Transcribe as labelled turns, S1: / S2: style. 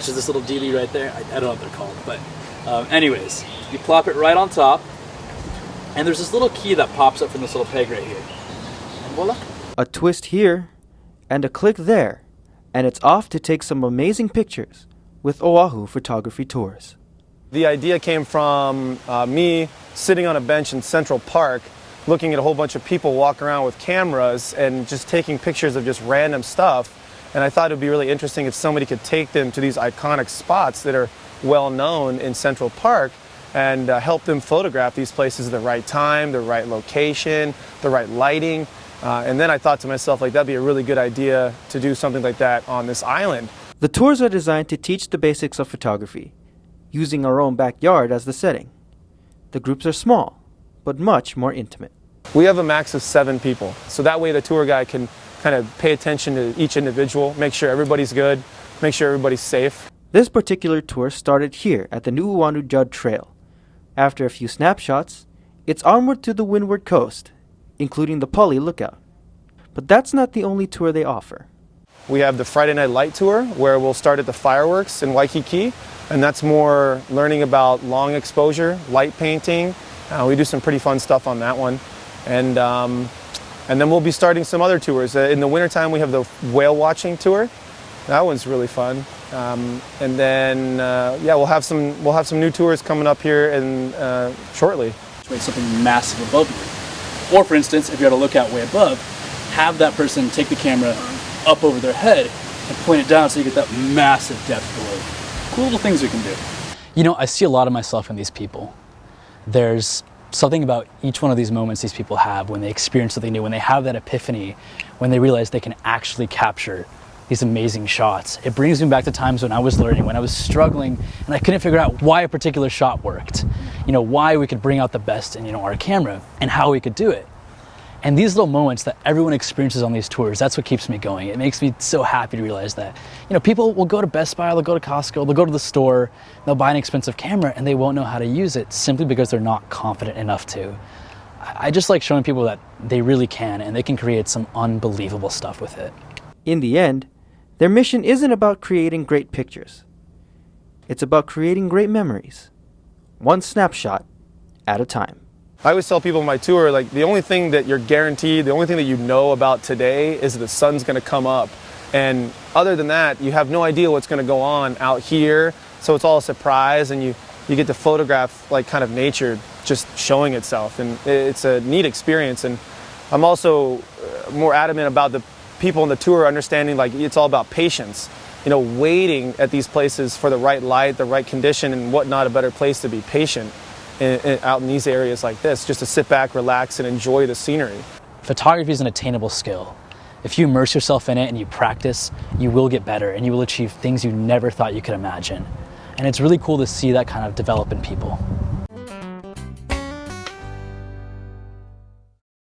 S1: matches this little dealie right there. I don't know what they're called, but anyways, you plop it right on top, and there's this little key that pops up from this little peg right here. And voila.
S2: A twist here, and a click there, and it's off to take some amazing pictures with Oahu Photography Tours.
S3: The idea came from me sitting on a bench in Central Park, looking at a whole bunch of people walk around with cameras and just taking pictures of just random stuff. And I thought it would be really interesting if somebody could take them to these iconic spots that are well known in Central Park and help them photograph these places at the right time, the right location, the right lighting. And then I thought to myself, like, that'd be a really good idea to do something like that on this island.
S2: The tours are designed to teach the basics of photography, using our own backyard as the setting. The groups are small, but much more intimate.
S3: We have a max of 7 people, so that way the tour guide can kind of pay attention to each individual, make sure everybody's good, make sure everybody's safe.
S2: This particular tour started here at the Nu'uanu Judd Trail. After a few snapshots, it's onward to the windward coast, including the Pali Lookout. But that's not the only tour they offer.
S3: We have the Friday Night Light Tour, where we'll start at the fireworks in Waikiki, and that's more learning about long exposure, light painting. We do some pretty fun stuff on that one. And then we'll be starting some other tours. In the wintertime, we have the whale watching tour. That one's really fun. And then, yeah, we'll have some new tours coming up here shortly.
S1: Something massive above you. Or for instance, if you're at a lookout way above, have that person take the camera up over their head and point it down so you get that massive depth below. Cool little things we can do.
S4: You know, I see a lot of myself in these people. There's something about each one of these moments these people have when they experience something new, when they have that epiphany, when they realize they can actually capture these amazing shots. It brings me back to times when I was learning, when I was struggling, and I couldn't figure out why a particular shot worked. You know, why we could bring out the best in, our camera, and how we could do it. And these little moments that everyone experiences on these tours, that's what keeps me going. It makes me so happy to realize that, people will go to Best Buy, they'll go to Costco, they'll go to the store, they'll buy an expensive camera, and they won't know how to use it simply because they're not confident enough to. I just like showing people that they really can, and they can create some unbelievable stuff with it.
S2: In the end, their mission isn't about creating great pictures. It's about creating great memories, one snapshot at a time.
S3: I always tell people on my tour, like, the only thing that you're guaranteed, the only thing that you know about today is that the sun's going to come up. And other than that, you have no idea what's going to go on out here. So it's all a surprise, and you get to photograph, like, kind of nature just showing itself. And it's a neat experience. And I'm also more adamant about the people on the tour understanding, like, it's all about patience. Waiting at these places for the right light, the right condition, and whatnot, a better place to be patient. Out in these areas like this, just to sit back, relax, and enjoy the scenery.
S4: Photography is an attainable skill. If you immerse yourself in it and you practice, you will get better and you will achieve things you never thought you could imagine. And it's really cool to see that kind of develop in people.